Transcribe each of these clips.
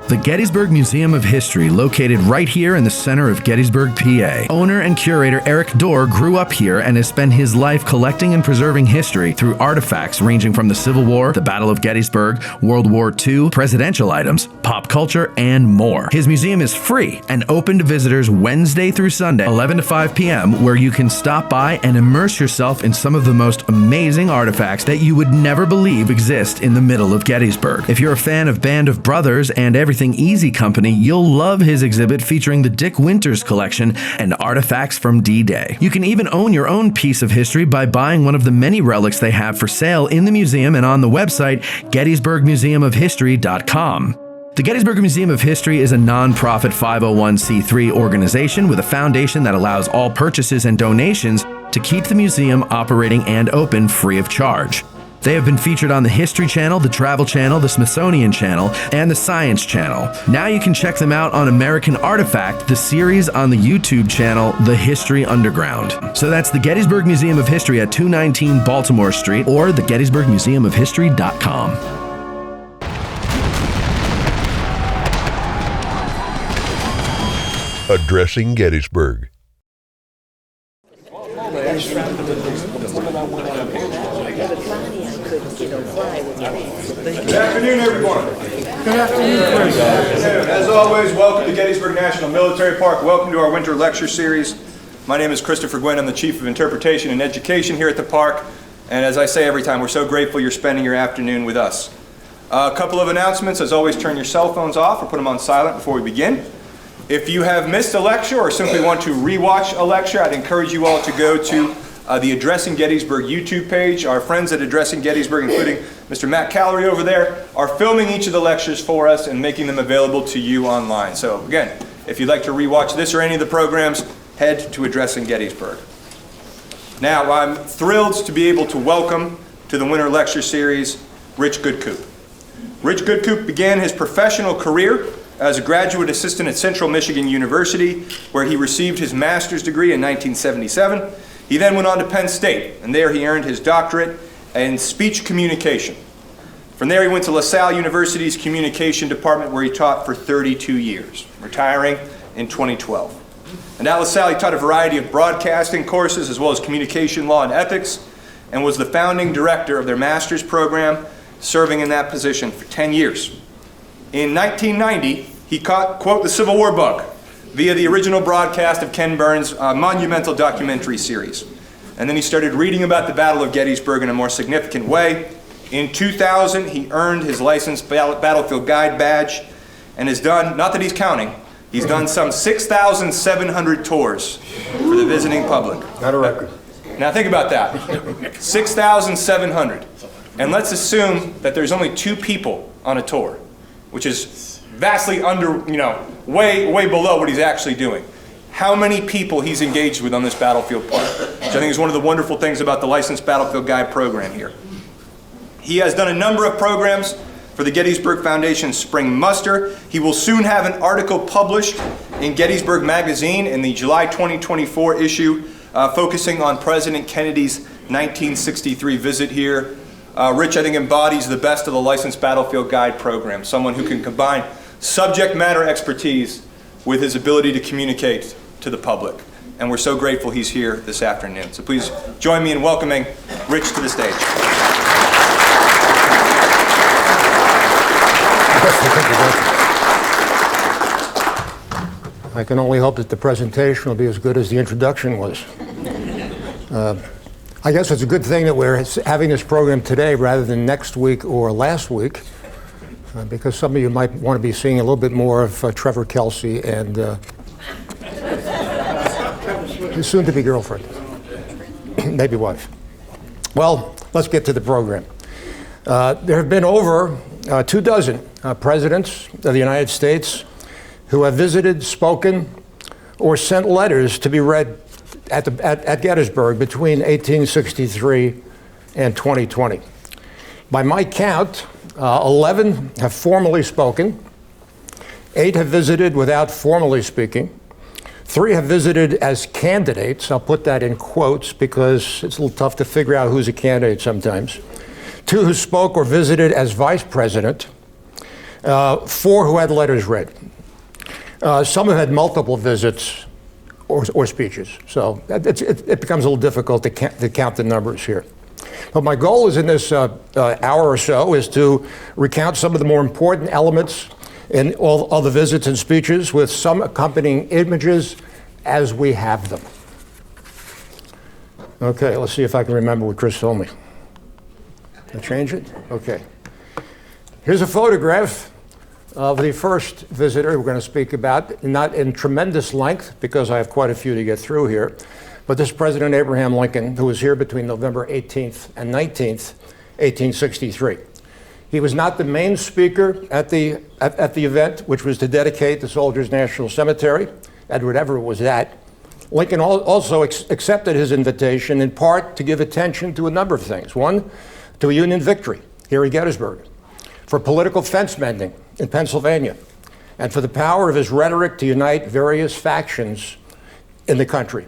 The Gettysburg Museum of History, located right here in the center of Gettysburg, PA. Owner and curator Eric Dorr grew up here and has spent his life collecting and preserving history through artifacts ranging from the Civil War, the Battle of Gettysburg, World War II, presidential items, pop culture, and more. His museum is free and open to visitors Wednesday through Sunday, 11 to 5 p.m., where you can stop by and immerse yourself in some of the most amazing artifacts that you would never believe exist in the middle of Gettysburg. If you're a fan of Band of Brothers and Everything Easy Company, you'll love his exhibit featuring the Dick Winters collection and artifacts from D-Day. You can even own your own piece of history by buying one of the many relics they have for sale in the museum and on the website gettysburgmuseumofhistory.com. The Gettysburg Museum of History is a non-profit 501c3 organization with a foundation that allows all purchases and donations to keep the museum operating and open free of charge. They have been featured on the History Channel, the Travel Channel, the Smithsonian Channel, and the Science Channel. Now you can check them out on American Artifact, the series on the YouTube channel, The History Underground. So that's the Gettysburg Museum of History at 219 Baltimore Street or the gettysburgmuseumofhistory.com. Addressing Gettysburg. Good afternoon, everyone. Good afternoon. As always, welcome to Gettysburg National Military Park. Welcome to our winter lecture series. My name is Christopher Gwynn. I'm the Chief of Interpretation and Education here at the park. And as I say every time, we're so grateful you're spending your afternoon with us. A couple of announcements. As always, turn your cell phones off or put them on silent before we begin. If you have missed a lecture or simply want to re-watch a lecture, I'd encourage you all to go to the Addressing Gettysburg YouTube page. Our friends at Addressing Gettysburg, including Mr. Matt Callery over there, are filming each of the lectures for us and making them available to you online. So again, if you'd like to re-watch this or any of the programs, head to Addressing Gettysburg. Now, I'm thrilled to be able to welcome to the Winter Lecture Series Rich Goedkoop. Rich Goedkoop began his professional career as a graduate assistant at Central Michigan University, where he received his master's degree in 1977. He then went on to Penn State, and there he earned his doctorate in speech communication. From there he went to LaSalle University's communication department, where he taught for 32 years, retiring in 2012. And at LaSalle he taught a variety of broadcasting courses as well as communication law and ethics, and was the founding director of their master's program, serving in that position for 10 years. In 1990, he caught, quote, the Civil War bug via the original broadcast of Ken Burns' monumental documentary series. And then he started reading about the Battle of Gettysburg in a more significant way. In 2000, he earned his licensed battlefield guide badge and has done, not that he's counting, he's done some 6,700 tours for the visiting public. Not a record. Now think about that, 6,700. And let's assume that there's only 2 people on a tour, which is vastly under, way below what he's actually doing. How many people he's engaged with on this battlefield park, which I think is one of the wonderful things about the Licensed Battlefield Guide program here. He has done a number of programs for the Gettysburg Foundation's Spring Muster. He will soon have an article published in Gettysburg Magazine in the July 2024 issue, focusing on President Kennedy's 1963 visit here. Rich, I think, embodies the best of the Licensed Battlefield Guide program, someone who can combine subject matter expertise with his ability to communicate to the public. And we're so grateful he's here this afternoon. So please join me in welcoming Rich to the stage. I can only hope that the presentation will be as good as the introduction was. I guess it's a good thing that we're having this program today rather than next week or last week, because some of you might want to be seeing a little bit more of Trevor Kelsey and his soon-to-be girlfriend, maybe wife. Well, let's get to the program. There have been over 24 presidents of the United States who have visited, spoken, or sent letters to be read at Gettysburg between 1863 and 2020. By my count, 11 have formally spoken, 8 have visited without formally speaking, 3 have visited as candidates. I'll put that in quotes because it's a little tough to figure out who's a candidate sometimes. 2 who spoke or visited as vice president. 4 who had letters read. Some have had multiple visits or speeches, so it becomes a little difficult to count the numbers here. But my goal is in this hour or so is to recount some of the more important elements in all the visits and speeches with some accompanying images as we have them. Okay, let's see if I can remember what Chris told me. I'll change it? Okay. Here's a photograph of the first visitor we're going to speak about, not in tremendous length because I have quite a few to get through here, but this President Abraham Lincoln, who was here between November 18th and 19th, 1863. He was not the main speaker at the event, which was to dedicate the Soldiers' National Cemetery, Edward Everett was that. Lincoln also accepted his invitation in part to give attention to a number of things. One, to a Union victory here at Gettysburg, for political fence mending in Pennsylvania, and for the power of his rhetoric to unite various factions in the country.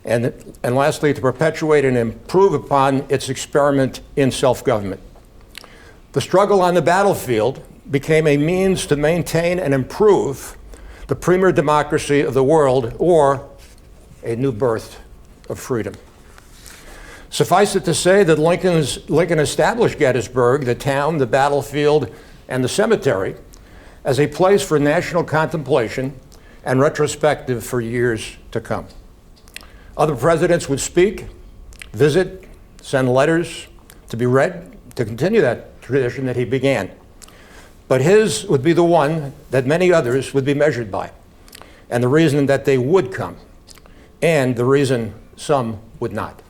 And lastly, to perpetuate and improve upon its experiment in self-government. The struggle on the battlefield became a means to maintain and improve the premier democracy of the world, or a new birth of freedom. Suffice it to say that Lincoln established Gettysburg, the town, the battlefield, and the cemetery, as a place for national contemplation and retrospective for years to come. Other presidents would speak, visit, send letters to be read, to continue that tradition that he began. But his would be the one that many others would be measured by, and the reason that they would come, and the reason some would not.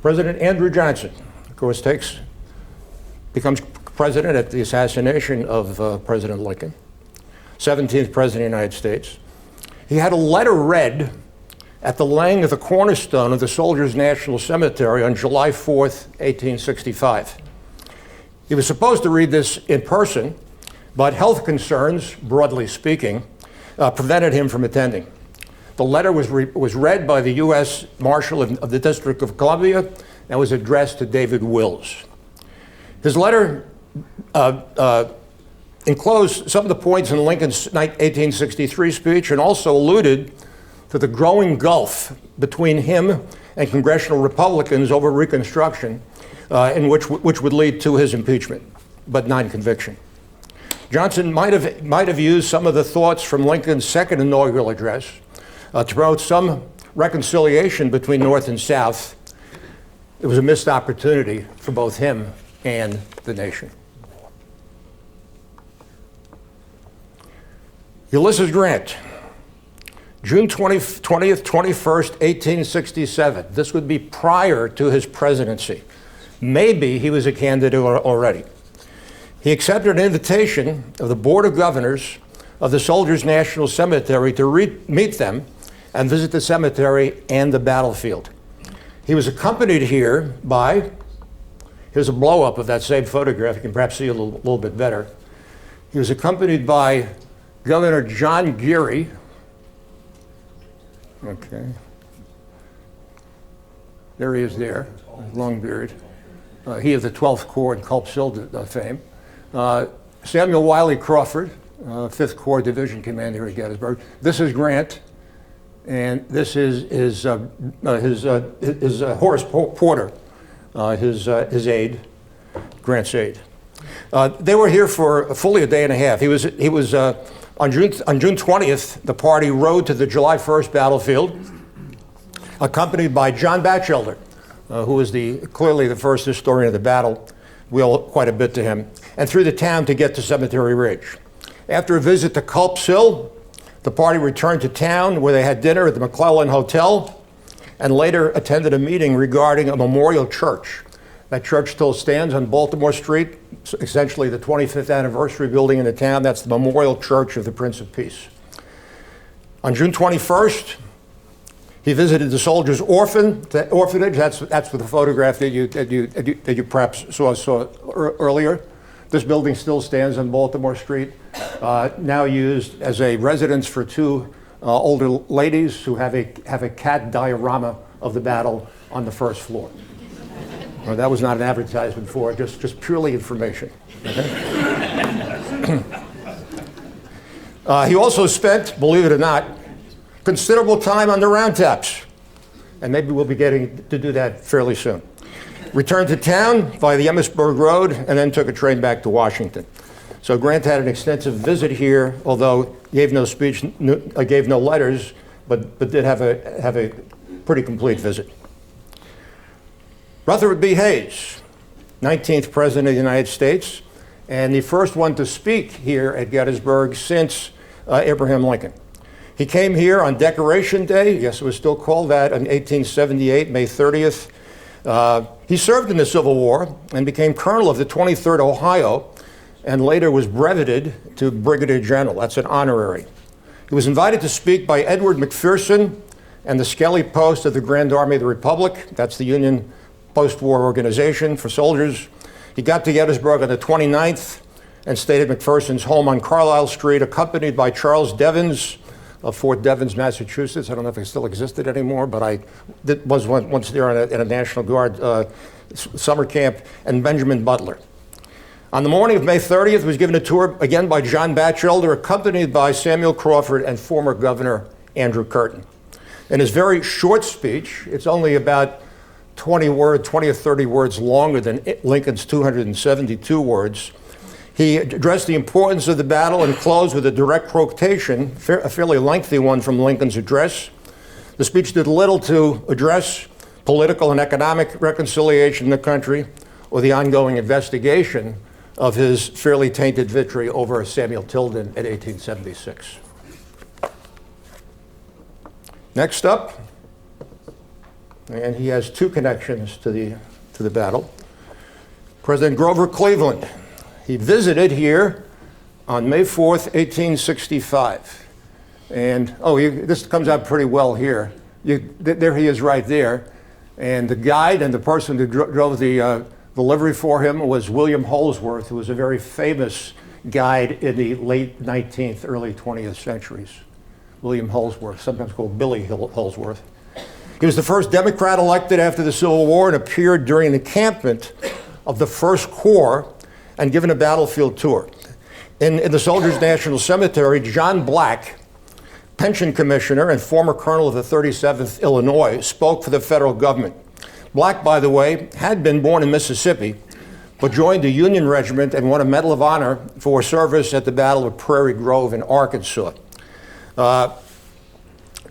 President Andrew Johnson, of course, becomes president at the assassination of President Lincoln, 17th president of the United States. He had a letter read at the laying of the cornerstone of the Soldiers' National Cemetery on July 4th, 1865. He was supposed to read this in person, but health concerns, broadly speaking, prevented him from attending. The letter was read by the U.S. Marshal of the District of Columbia and was addressed to David Wills. His letter enclosed some of the points in Lincoln's 1863 speech and also alluded to the growing gulf between him and congressional Republicans over Reconstruction, which would lead to his impeachment, but non-conviction. Johnson might have used some of the thoughts from Lincoln's second inaugural address to promote some reconciliation between North and South. It was a missed opportunity for both him and the nation. Ulysses Grant, June 20th, 21st, 1867. This would be prior to his presidency. Maybe he was a candidate already. He accepted an invitation of the Board of Governors of the Soldiers' National Cemetery to meet them and visit the cemetery and the battlefield. He was accompanied here by, here's a blow-up of that same photograph, you can perhaps see a little bit better. He was accompanied by Governor John Geary, okay, there he is there, long beard. He of the 12th Corps and Culp Hill fame. Samuel Wiley Crawford, 5th Corps Division Commander here at Gettysburg. This is Grant, and this is his Horace Porter, his aide, Grant's aide. They were here for fully a day and a half. He was on June 20th. The party rode to the July 1st battlefield, accompanied by John Batchelder, who was clearly the first historian of the battle. We owe quite a bit to him, and through the town to get to Cemetery Ridge. After a visit to Culp Hill, the party returned to town where they had dinner at the McClellan Hotel and later attended a meeting regarding a memorial church. That church still stands on Baltimore Street, essentially the 25th anniversary building in the town. That's the Memorial Church of the Prince of Peace. On June 21st, he visited the Soldiers' Orphanage. That's with the photograph that you perhaps saw earlier. This building still stands on Baltimore Street, now used as a residence for two older ladies who have a cat diorama of the battle on the first floor. Well, that was not an advertisement for it, just purely information. He also spent, believe it or not, considerable time on the round taps. And maybe we'll be getting to do that fairly soon. Returned to town via the Emmitsburg Road and then took a train back to Washington. So Grant had an extensive visit here, although he gave no speech, gave no letters, but did have a pretty complete visit. Rutherford B. Hayes, 19th President of the United States, and the first one to speak here at Gettysburg since Abraham Lincoln. He came here on Decoration Day, yes, it was still called that, in 1878, May 30th. He served in the Civil War and became Colonel of the 23rd Ohio, and later was breveted to Brigadier General. That's an honorary. He was invited to speak by Edward McPherson and the Skelly Post of the Grand Army of the Republic. That's the Union post-war organization for soldiers. He got to Gettysburg on the 29th and stayed at McPherson's home on Carlisle Street, accompanied by Charles Devens of Fort Devens, Massachusetts. I don't know if it still existed anymore, but I was once there in a National Guard summer camp, and Benjamin Butler. On the morning of May 30th, he was given a tour again by John Batchelder, accompanied by Samuel Crawford and former Governor Andrew Curtin. In his very short speech, it's only about 20 or 30 words longer than Lincoln's 272 words, he addressed the importance of the battle and closed with a direct quotation, a fairly lengthy one from Lincoln's address. The speech did little to address political and economic reconciliation in the country or the ongoing investigation of his fairly tainted victory over Samuel Tilden in 1876. Next up, and he has two connections to the battle, President Grover Cleveland. He visited here on May 4th, 1865. And, this comes out pretty well here. There he is right there. And the guide and the person who drove the livery for him was William Holsworth, who was a very famous guide in the late 19th, early 20th centuries. William Holsworth, sometimes called Billy Holsworth. He was the first Democrat elected after the Civil War and appeared during an encampment of the First Corps and given a battlefield tour. In the Soldiers' National Cemetery, John Black, pension commissioner and former colonel of the 37th Illinois, spoke for the federal government. Black, by the way, had been born in Mississippi, but joined a Union regiment and won a Medal of Honor for service at the Battle of Prairie Grove in Arkansas.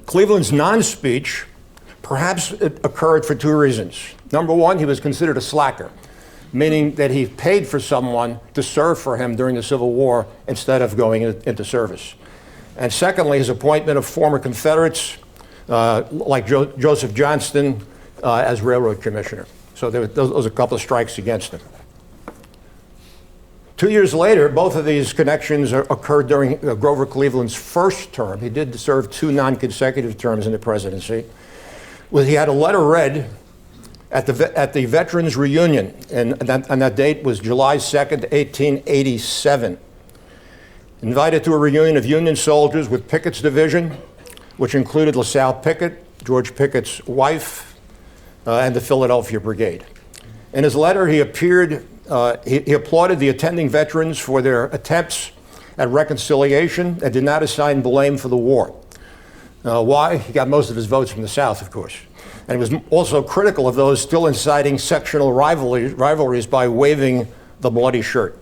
Cleveland's non-speech perhaps occurred for two reasons. Number one, he was considered a slacker, meaning that he paid for someone to serve for him during the Civil War instead of going into service. And secondly, his appointment of former Confederates like Joseph Johnston as railroad commissioner. So those are a couple of strikes against him. 2 years later, both of these connections occurred during Grover Cleveland's first term. He did serve two non-consecutive terms in the presidency. He had a letter read at the Veterans Reunion, and that date was July 2nd, 1887. Invited to a reunion of Union soldiers with Pickett's division, which included LaSalle Pickett, George Pickett's wife, and the Philadelphia Brigade. In his letter, he applauded the attending veterans for their attempts at reconciliation and did not assign blame for the war. Why? He got most of his votes from the South, of course. And he was also critical of those still inciting sectional rivalries by waving the bloody shirt.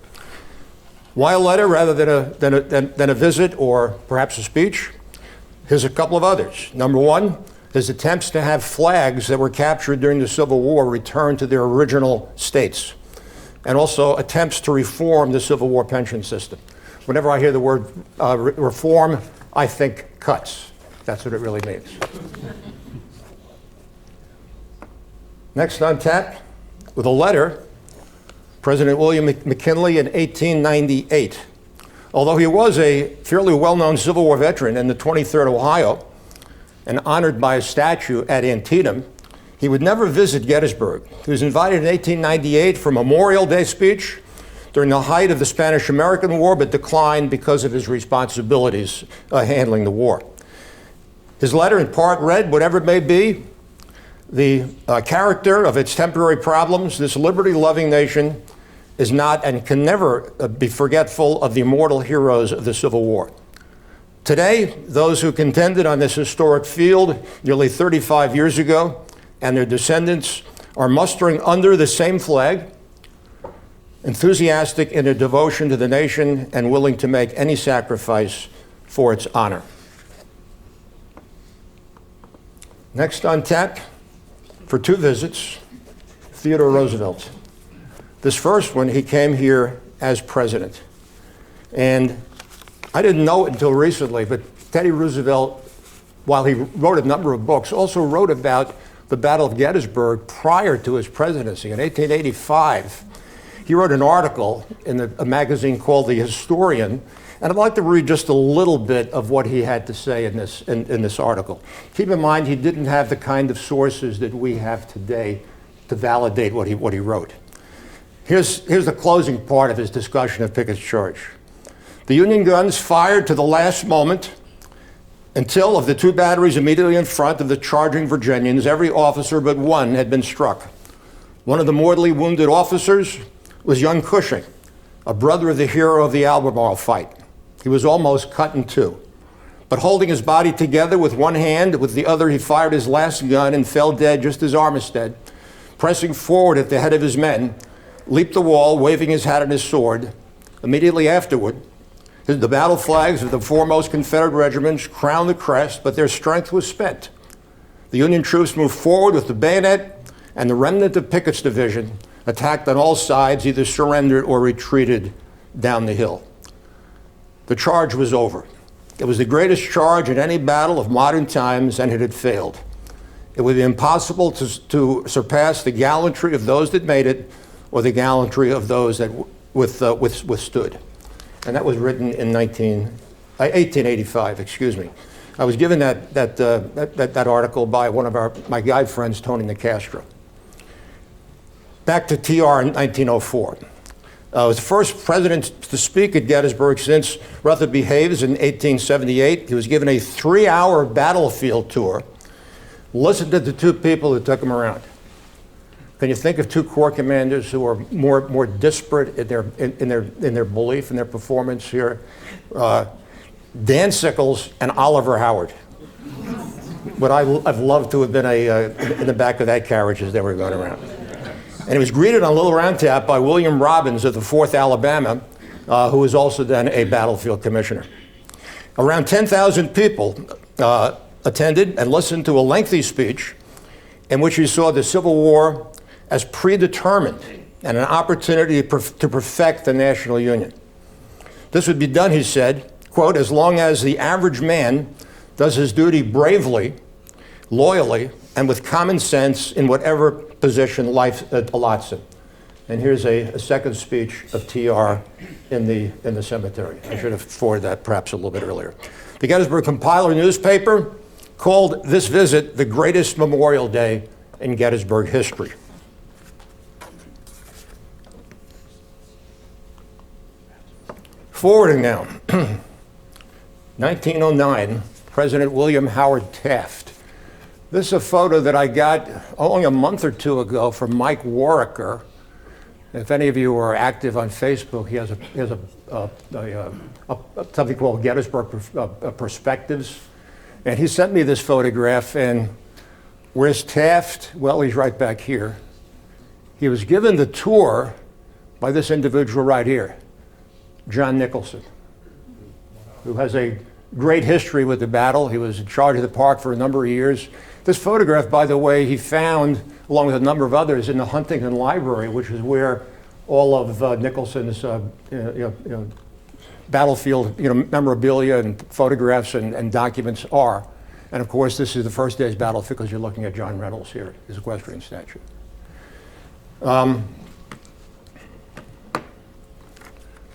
Why a letter rather than a visit or perhaps a speech? Here's a couple of others. Number one, his attempts to have flags that were captured during the Civil War returned to their original states, and also attempts to reform the Civil War pension system. Whenever I hear the word reform, I think cuts. That's what it really means. Next on tap, with a letter, President William McKinley in 1898. Although he was a fairly well-known Civil War veteran in the 23rd Ohio and honored by a statue at Antietam, he would never visit Gettysburg. He was invited in 1898 for a Memorial Day speech during the height of the Spanish-American War, but declined because of his responsibilities handling the war. His letter in part read, whatever it may be, the character of its temporary problems, this liberty-loving nation is not and can never be forgetful of the immortal heroes of the Civil War. Today, those who contended on this historic field nearly 35 years ago and their descendants are mustering under the same flag, enthusiastic in their devotion to the nation and willing to make any sacrifice for its honor. Next on tap for 2 visits, Theodore Roosevelt. This first one, he came here as president. And I didn't know it until recently, but Teddy Roosevelt, while he wrote a number of books, also wrote about the Battle of Gettysburg prior to his presidency. In 1885, he wrote an article in a magazine called The Historian, and I'd like to read just a little bit of what he had to say in this article. Keep in mind, he didn't have the kind of sources that we have today to validate what he wrote. Here's the closing part of his discussion of Pickett's charge. The Union guns fired to the last moment until, of the 2 batteries immediately in front of the charging Virginians, every officer but one had been struck. One of the mortally wounded officers was young Cushing, a brother of the hero of the Albemarle fight. He was almost cut in 2. But holding his body together with one hand, with the other he fired his last gun and fell dead just as Armistead, pressing forward at the head of his men, leaped the wall, waving his hat and his sword. Immediately afterward, the battle flags of the foremost Confederate regiments crowned the crest, but their strength was spent. The Union troops moved forward with the bayonet, and the remnant of Pickett's division, attacked on all sides, either surrendered or retreated down the hill. The charge was over. It was the greatest charge in any battle of modern times, and it had failed. It would be impossible to surpass the gallantry of those that made it, or the gallantry of those that withstood. And that was written in 1885, excuse me. I was given that article by one of my guide friends, Tony Nicastro. Back to TR in 1904. I was the first president to speak at Gettysburg since Rutherford B. in 1878. He was given a 3-hour battlefield tour. Listen to the 2 people who took him around. Can you think of 2 corps commanders who are more disparate in their belief and their performance here? Dan Sickles and Oliver Howard. But I've loved to have been in the back of that carriage as they were going around. And he was greeted on Little Round Top by William Robbins of the 4th Alabama, who was also then a battlefield commissioner. Around 10,000 people attended and listened to a lengthy speech in which he saw the Civil War as predetermined and an opportunity to perfect the national union. This would be done, he said, quote, as long as the average man does his duty bravely, loyally, and with common sense in whatever position life allots him. And here's a second speech of TR in the cemetery. I should have forwarded that perhaps a little bit earlier. The Gettysburg Compiler newspaper called this visit the greatest Memorial Day in Gettysburg history. Forwarding now. 1909, President William Howard Taft. This is a photo that I got only a month or 2 ago from Mike Warricker. If any of you are active on Facebook, he has something called Gettysburg Perspectives. And he sent me this photograph, and where's Taft? Well, he's right back here. He was given the tour by this individual right here, John Nicholson, who has a great history with the battle. He was in charge of the park for a number of years. This photograph, by the way, he found, along with a number of others, in the Huntington Library, which is where all of Nicholson's battlefield memorabilia and photographs and documents are. And of course, this is the first day's battlefield because you're looking at John Reynolds here, his equestrian statue.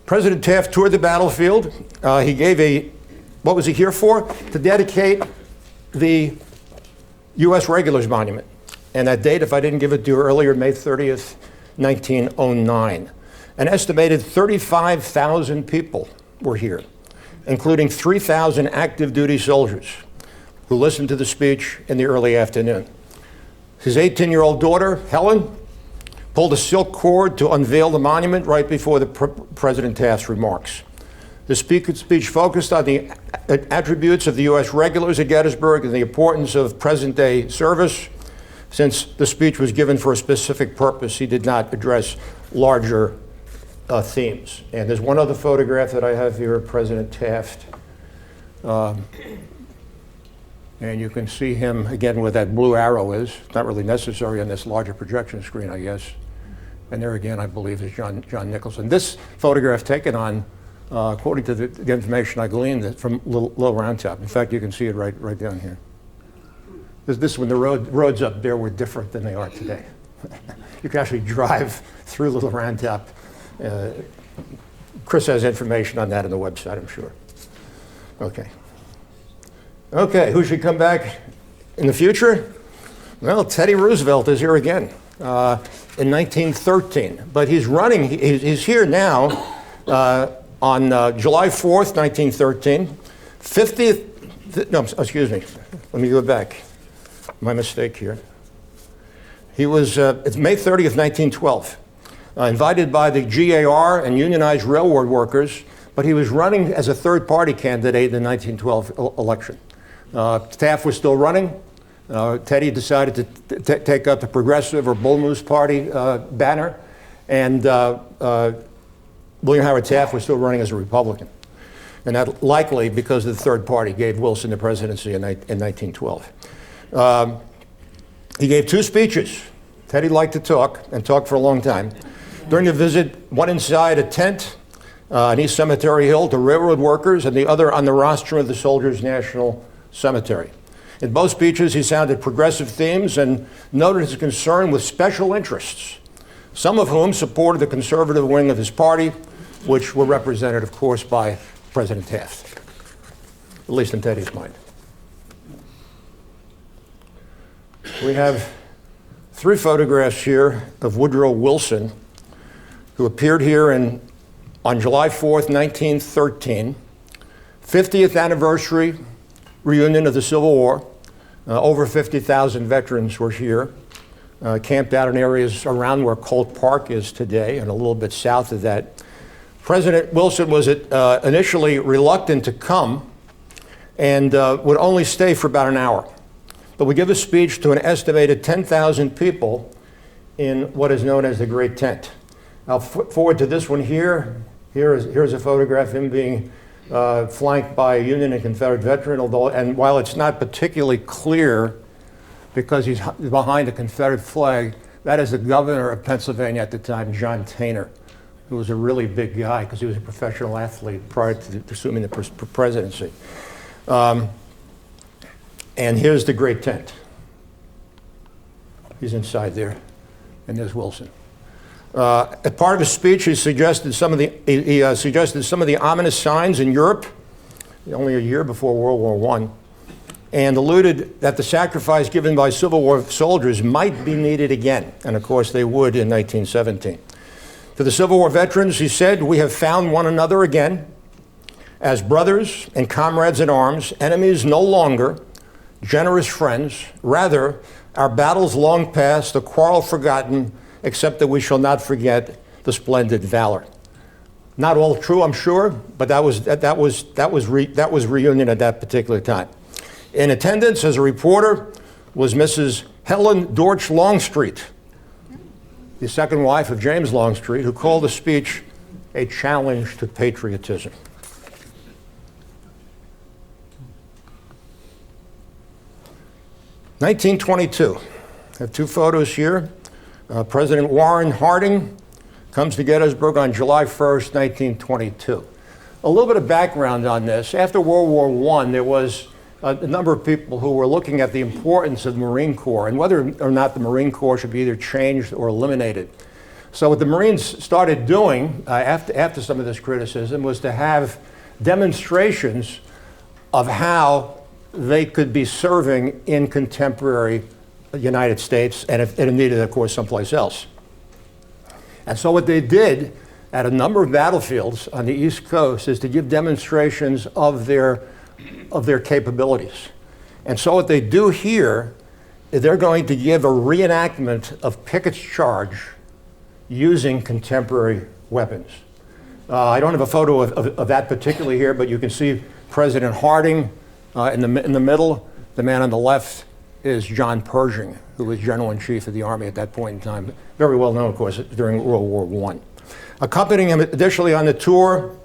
President Taft toured the battlefield. He gave what was he here for? To dedicate the U.S. Regulars Monument. And that date, if I didn't give it to you earlier, May 30th, 1909. An estimated 35,000 people were here, including 3,000 active duty soldiers who listened to the speech in the early afternoon. His 18-year-old daughter, Helen, pulled a silk cord to unveil the monument right before the President Taft's remarks. The speech focused on the attributes of the U.S. regulars at Gettysburg and the importance of present-day service. Since the speech was given for a specific purpose, he did not address larger themes. And there's one other photograph that I have here of President Taft. And you can see him, again, where that blue arrow is. It's not really necessary on this larger projection screen, I guess. And there again, I believe, is John Nicholson. This photograph taken on, according to the information I gleaned, from Little Round Top. In fact, you can see it right down here. This when the roads up there were different than they are today. You can actually drive through Little Round Top. Chris has information on that on the website, I'm sure. Okay. Okay, who should come back in the future? Well, Teddy Roosevelt is here again in 1913. But he's running, he's here now on July 4th, 1913. 50th, no, excuse me, let me go back. My mistake here. He was, it's May 30th, 1912. Invited by the GAR and unionized railroad workers, but he was running as a third-party candidate in the 1912 election. Taft was still running. Teddy decided to take up the Progressive or Bull Moose Party banner, and William Howard Taft was still running as a Republican. And that likely because the third party gave Wilson the presidency in 1912. He gave two speeches. Teddy liked to talk, and talked for a long time. During the visit, one inside a tent on East Cemetery Hill to railroad workers, and the other on the rostrum of the Soldiers' National Cemetery. In both speeches, he sounded progressive themes and noted his concern with special interests, some of whom supported the conservative wing of his party, which were represented, of course, by President Taft, at least in Teddy's mind. We have three photographs here of Woodrow Wilson, who appeared here on July 4th, 1913, 50th anniversary reunion of the Civil War. Over 50,000 veterans were here, camped out in areas around where Colt Park is today and a little bit south of that. President Wilson was initially reluctant to come and would only stay for about an hour. But we give a speech to an estimated 10,000 people in what is known as the Great Tent. I'll forward to this one here. Here's a photograph of him being flanked by a Union and Confederate veteran, and while it's not particularly clear because he's behind the Confederate flag, that is the governor of Pennsylvania at the time, John Taylor, who was a really big guy because he was a professional athlete prior to assuming the presidency. And here's the Great Tent. He's inside there, and there's Wilson. As part of his speech, he suggested some of the ominous signs in Europe, only a year before World War I, and alluded that the sacrifice given by Civil War soldiers might be needed again, and of course they would in 1917. To the Civil War veterans, he said, "We have found one another again as brothers and comrades in arms, enemies no longer, generous friends. Rather, our battles long past, the quarrel forgotten, except that we shall not forget the splendid valor." Not all true, I'm sure, but that was reunion at that particular time. In attendance as a reporter was Mrs. Helen Dortch Longstreet, the second wife of James Longstreet, who called the speech a challenge to patriotism. (1922). I have two photos here. President Warren Harding comes to Gettysburg on July 1st, 1922. A little bit of background on this. After World War I, there was a number of people who were looking at the importance of the Marine Corps and whether or not the Marine Corps should be either changed or eliminated. So what the Marines started doing after some of this criticism was to have demonstrations of how they could be serving in contemporary United States and if needed, of course, someplace else. And so what they did at a number of battlefields on the East Coast is to give demonstrations of their capabilities. And so what they do here they're going to give a reenactment of Pickett's charge using contemporary weapons. I don't have a photo of that particularly here, but you can see President Harding in the middle. The man on the left is John Pershing, who was General-in-Chief of the Army at that point in time. Very well known, of course, during World War I. Accompanying him additionally on the tour,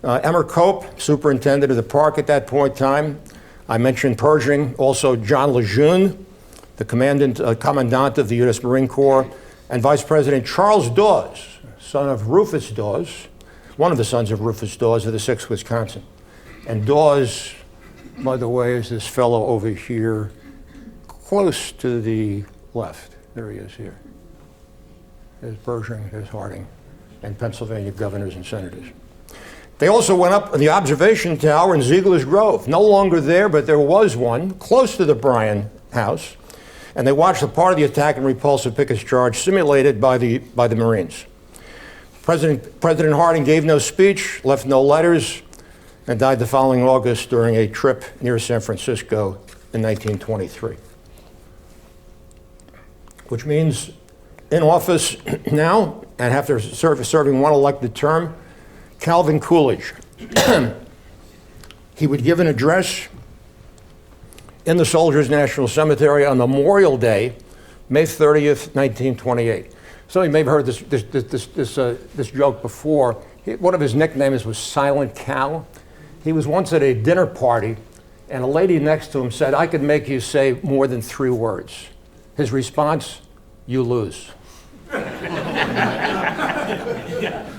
Emmer Cope, superintendent of the park at that point in time. I mentioned Pershing, also John Lejeune, the commandant of the U.S. Marine Corps, and Vice President Charles Dawes, son of Rufus Dawes, one of the sons of Rufus Dawes of the 6th Wisconsin. And Dawes, by the way, is this fellow over here, close to the left. There he is here. There's Pershing, there's Harding, and Pennsylvania governors and senators. They also went up on the observation tower in Ziegler's Grove. No longer there, but there was one close to the Bryan house. And they watched a part of the attack and repulse of Pickett's charge simulated by the Marines. President Harding gave no speech, left no letters, and died the following August during a trip near San Francisco in 1923. Which means in office now, and after serving one elected term, Calvin Coolidge. He would give an address in the Soldiers' National Cemetery on Memorial Day, May 30th, 1928. So you may have heard this joke before. One of his nicknames was Silent Cow. He was once at a dinner party, and a lady next to him said, "I could make you say more than 3 words." His response, "You lose."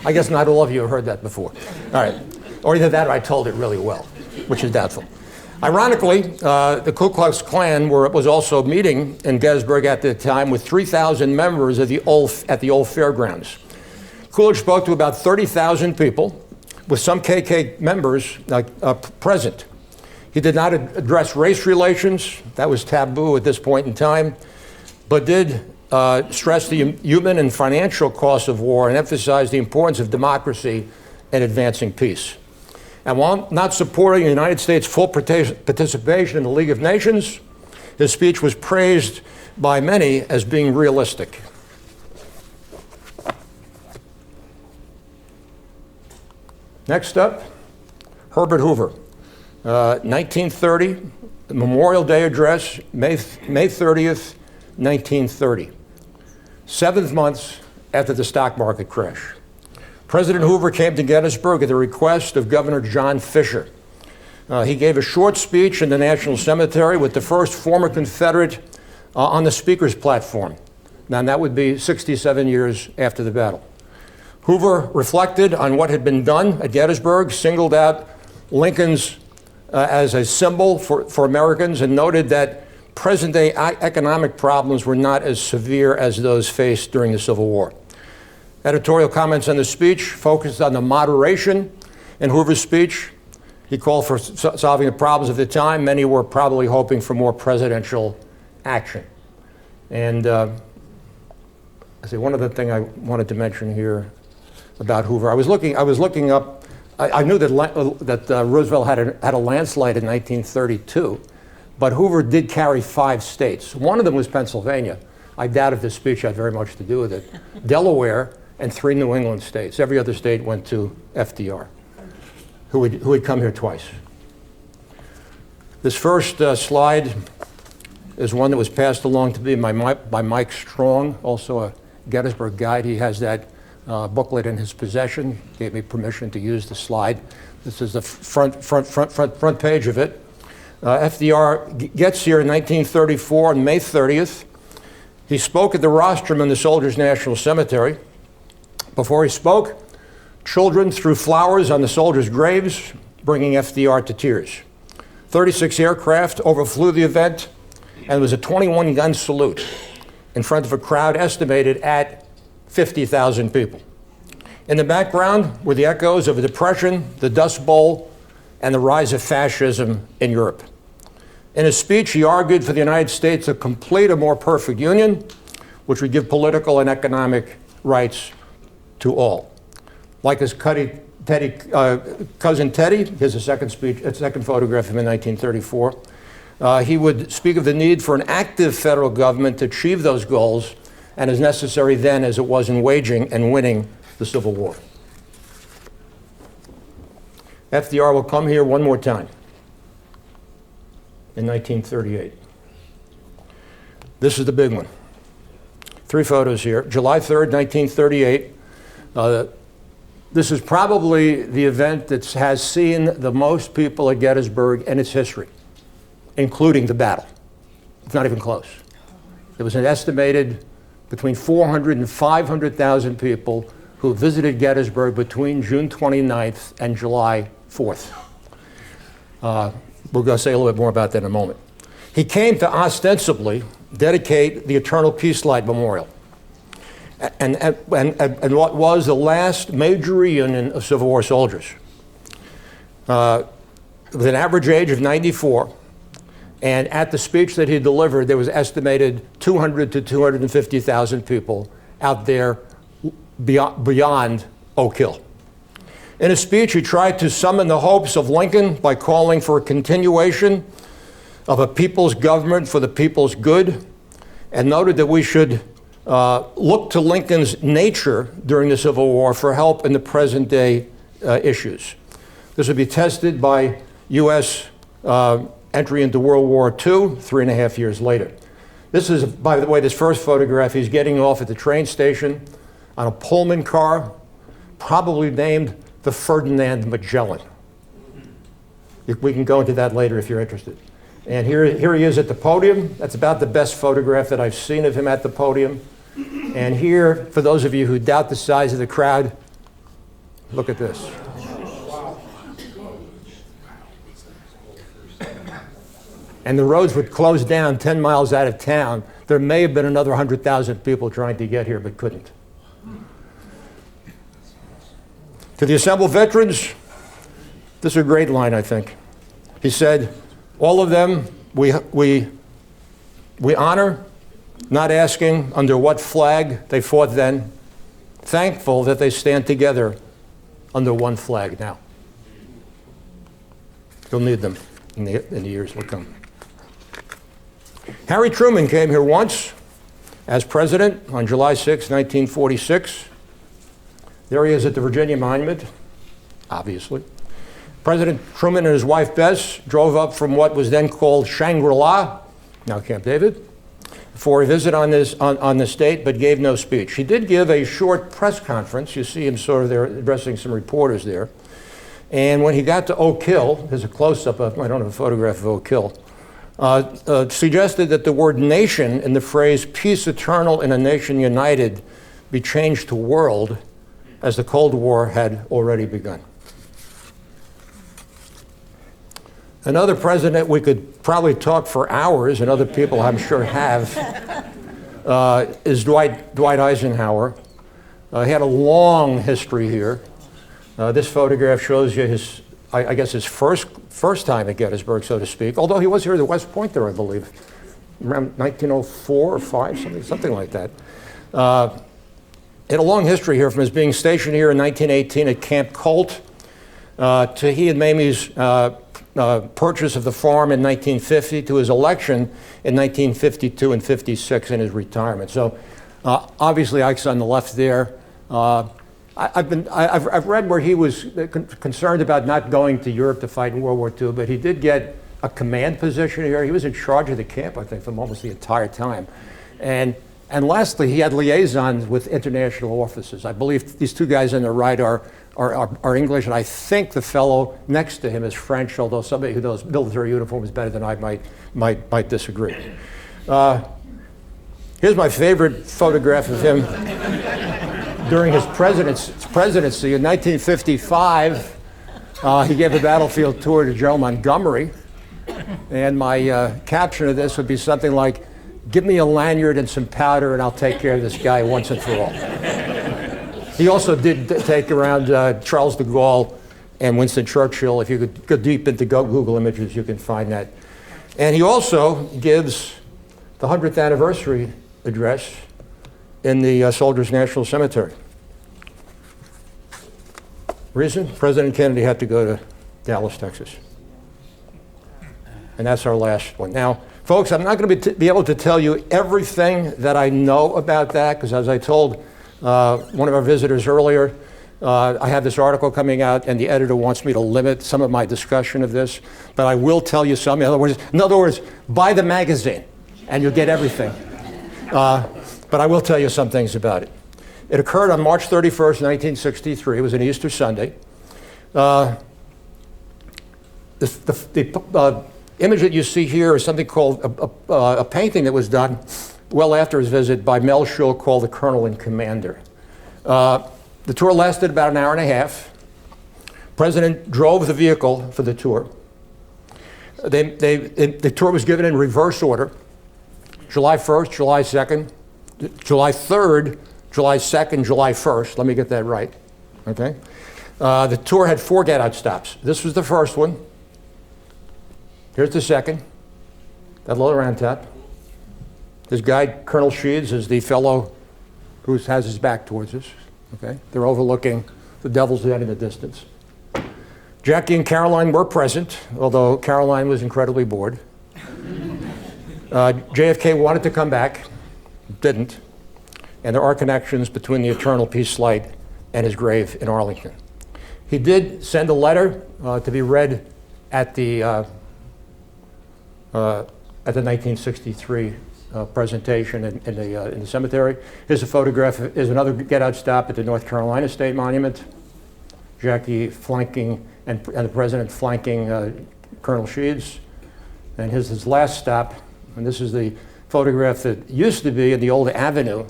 I guess not all of you have heard that before. All right. Or either that or I told it really well, which is doubtful. Ironically, the Ku Klux Klan was also meeting in Gettysburg at the time with 3,000 members at the old fairgrounds. Coolidge spoke to about 30,000 people, with some KK members present. He did not address race relations. That was taboo at this point in time, but did stress the human and financial costs of war and emphasize the importance of democracy and advancing peace. And while not supporting the United States' full participation in the League of Nations, his speech was praised by many as being realistic. Next up, Herbert Hoover. 1930, Memorial Day address, May 30th, 1930. 7 months after the stock market crash. President Hoover came to Gettysburg at the request of Governor John Fisher. He gave a short speech in the National Cemetery with the first former Confederate on the speaker's platform. Now, that would be 67 years after the battle. Hoover reflected on what had been done at Gettysburg, singled out Lincoln's as a symbol for Americans, and noted that present-day economic problems were not as severe as those faced during the Civil War. Editorial comments on the speech focused on the moderation in Hoover's speech. He called for solving the problems of the time. Many were probably hoping for more presidential action. And one other thing I wanted to mention here about Hoover. I was looking up. I knew that Roosevelt had a landslide in 1932, but Hoover did carry 5 states. One of them was Pennsylvania. I doubt if this speech had very much to do with it. Delaware and 3 New England states. Every other state went to FDR, who had come here twice. This first slide is one that was passed along to me by Mike Strong, also a Gettysburg guide. He has that booklet in his possession. Gave me permission to use the slide. This is the front page of it. FDR gets here in 1934 on May 30th. He spoke at the rostrum in the Soldiers' National Cemetery. Before he spoke, children threw flowers on the soldiers' graves, bringing FDR to tears. 36 aircraft overflew the event, and there was a 21-gun salute in front of a crowd estimated at 50,000 people. In the background were the echoes of the Depression, the Dust Bowl, and the rise of fascism in Europe. In his speech, he argued for the United States to complete a more perfect union, which would give political and economic rights to all. Like his cousin Teddy, here's a second photograph of him in 1934. He would speak of the need for an active federal government to achieve those goals, and as necessary then as it was in waging and winning the Civil War. FDR will come here one more time in 1938. This is the big one. 3 photos here. July 3rd, 1938. This is probably the event that has seen the most people at Gettysburg in its history, including the battle. It's not even close. There was an estimated between 400 and 500,000 people who visited Gettysburg between June 29th and July 4th. We're going to say a little bit more about that in a moment. He came to ostensibly dedicate the Eternal Peace Light Memorial and what was the last major reunion of Civil War soldiers. With an average age of 94, and at the speech that he delivered, there was estimated 200 to 250,000 people out there beyond Oak Hill. In his speech, he tried to summon the hopes of Lincoln by calling for a continuation of a people's government for the people's good, and noted that we should look to Lincoln's nature during the Civil War for help in the present day issues. This would be tested by U.S. Entry into World War II 3.5 years later. This is, by the way, this first photograph. He's getting off at the train station on a Pullman car, probably named the Ferdinand Magellan. We can go into that later if you're interested. And here he is at the podium. That's about the best photograph that I've seen of him at the podium. And here, for those of you who doubt the size of the crowd, look at this. And the roads would close down 10 miles out of town. There may have been another 100,000 people trying to get here, but couldn't. To the assembled veterans, this is a great line, I think. He said, all of them we honor, not asking under what flag they fought then, thankful that they stand together under one flag now. You'll need them in the years to come. Harry Truman came here once as president on July 6, 1946. There he is at the Virginia Monument, obviously. President Truman and his wife Bess drove up from what was then called Shangri-La, now Camp David, for a visit on the state, but gave no speech. He did give a short press conference. You see him sort of there addressing some reporters there. And when he got to Oak Hill, there's a close-up of, I don't have a photograph of Oak Hill, suggested that the word nation in the phrase peace eternal in a nation united be changed to world, as the Cold War had already begun. Another president we could probably talk for hours, and other people I'm sure have, is Dwight Eisenhower. He had a long history here. This photograph shows you his, I guess, his first time at Gettysburg, so to speak, although he was here at the West Point there, I believe, around 1904 or 5, something like that. He had a long history here, from his being stationed here in 1918 at Camp Colt to he and Mamie's purchase of the farm in 1950 to his election in 1952 and 56 and his retirement. So obviously Ike's on the left there. I've read where he was concerned about not going to Europe to fight in World War II, but he did get a command position here. He was in charge of the camp, I think, for almost the entire time. And lastly, he had liaisons with international offices. I believe these two guys on the right are English, and I think the fellow next to him is French, although somebody who knows military uniforms better than I might disagree. Here's my favorite photograph of him during his presidency. In 1955, he gave a battlefield tour to General Montgomery, and my caption of this would be something like, "Give me a lanyard and some powder and I'll take care of this guy once and for all." He also did take around Charles de Gaulle and Winston Churchill. If you could go deep into Google images, you can find that. And he also gives the 100th anniversary address in the Soldiers National Cemetery. Reason? President Kennedy had to go to Dallas, Texas. And that's our last one. Now, folks, I'm not going to be able to tell you everything that I know about that, because as I told one of our visitors earlier, I have this article coming out, and the editor wants me to limit some of my discussion of this, but I will tell you some. In other words, buy the magazine, and you'll get everything. But I will tell you some things about it. It occurred on March 31st, 1963. It was an Easter Sunday. The image that you see here is something called a painting that was done well after his visit by Mel Shaw, called The Colonel and Commander. The tour lasted about an hour and a half. President drove the vehicle for the tour. The tour was given in reverse order: July 1st, July 2nd, July 3rd, July 2nd, July 1st. Let me get that right. Okay. The tour had 4 get-out stops. This was the first one. Here's the second. That little round top. His guide, Colonel Sheeds, is the fellow who has his back towards us. Okay, they're overlooking the Devil's Den in the distance. Jackie and Caroline were present, although Caroline was incredibly bored. JFK wanted to come back, didn't, and there are connections between the Eternal Peace Light and his grave in Arlington. He did send a letter to be read at the 1963 presentation in the cemetery. Here's a photograph. Here's another get-out stop at the North Carolina State Monument. Jackie flanking and the president flanking Colonel Sheeds. And here's his last stop. And this is the photograph that used to be in the old Avenue,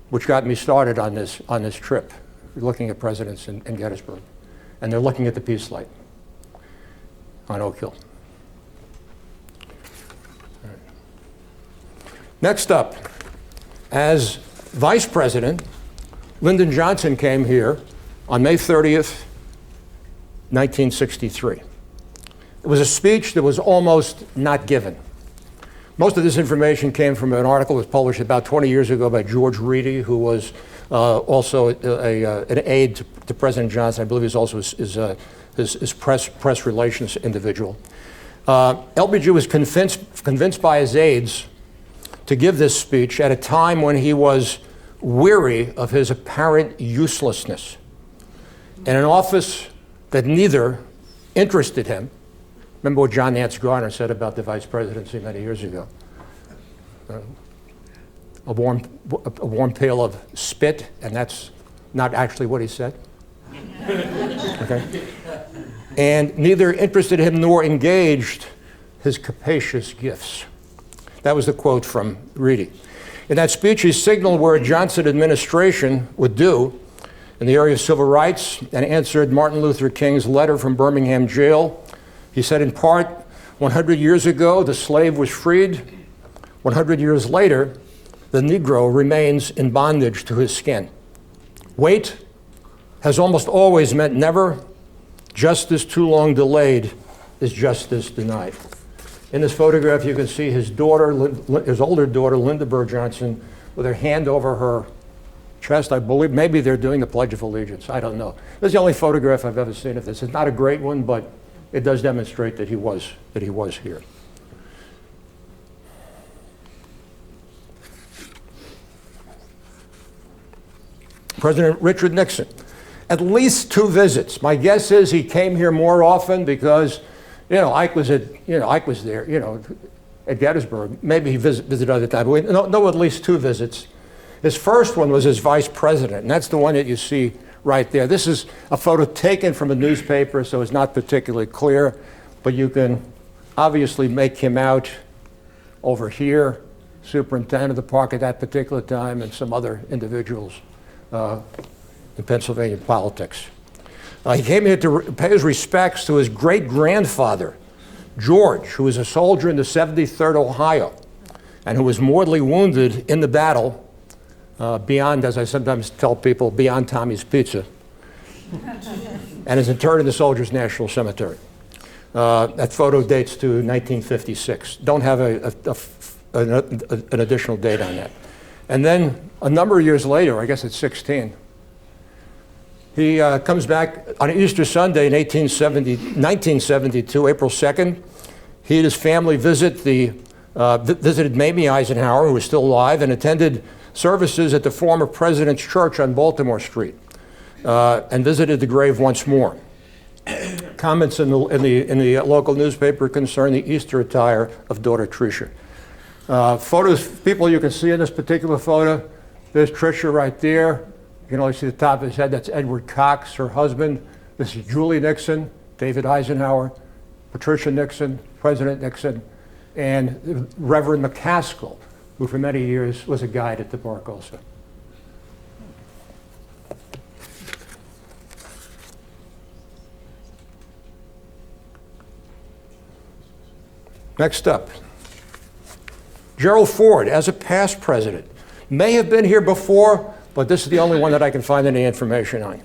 which got me started on this trip, looking at presidents in Gettysburg. And they're looking at the Peace Light on Oak Hill. Next up, as vice president, Lyndon Johnson came here on May 30th, 1963. It was a speech that was almost not given. Most of this information came from an article that was published about 20 years ago by George Reedy, who was also an aide to President Johnson. I believe he's also his press relations individual. LBJ was convinced by his aides to give this speech at a time when he was weary of his apparent uselessness in an office that neither interested him. Remember what John Nance Garner said about the vice presidency many years ago? A warm pail of spit, and that's not actually what he said. Okay? And neither interested him nor engaged his capacious gifts. That was the quote from Reedy. In that speech, he signaled where a Johnson administration would do in the area of civil rights and answered Martin Luther King's letter from Birmingham jail. He said, in part, 100 years ago, the slave was freed. 100 years later, the Negro remains in bondage to his skin. Wait has almost always meant never. Justice too long delayed is justice denied. In this photograph, you can see his daughter, his older daughter, Linda Burr Johnson, with her hand over her chest. I believe maybe they're doing the Pledge of Allegiance. I don't know. This is the only photograph I've ever seen of this. It's not a great one, but it does demonstrate that he was here. President Richard Nixon, at least 2 visits. My guess is he came here more often because, Ike was there, at Gettysburg. Maybe he visited other times. But we know at least 2 visits. His first one was as vice president, and that's the one that you see right there. This is a photo taken from a newspaper, so it's not particularly clear, but you can obviously make him out over here, superintendent of the park at that particular time, and some other individuals in Pennsylvania politics. He came here to pay his respects to his great-grandfather, George, who was a soldier in the 73rd Ohio, and who was mortally wounded in the battle beyond, as I sometimes tell people, beyond Tommy's Pizza, and is interred in the Soldiers National Cemetery. That photo dates to 1956. Don't have an additional date on that. And then a number of years later, I guess it's 16, he comes back on Easter Sunday in 1972, April 2nd. He and his family visited Mamie Eisenhower, who was still alive, and attended services at the former President's Church on Baltimore Street, and visited the grave once more. Comments in the local newspaper concern the Easter attire of daughter Tricia. Photos, people you can see in this particular photo, there's Tricia right there. You can only see the top of his head. That's Edward Cox, her husband. This is Julie Nixon, David Eisenhower, Patricia Nixon, President Nixon, and Reverend McCaskill, who for many years was a guide at the park also. Next up, Gerald Ford, as a past president, may have been here before, but this is the only one that I can find any information on.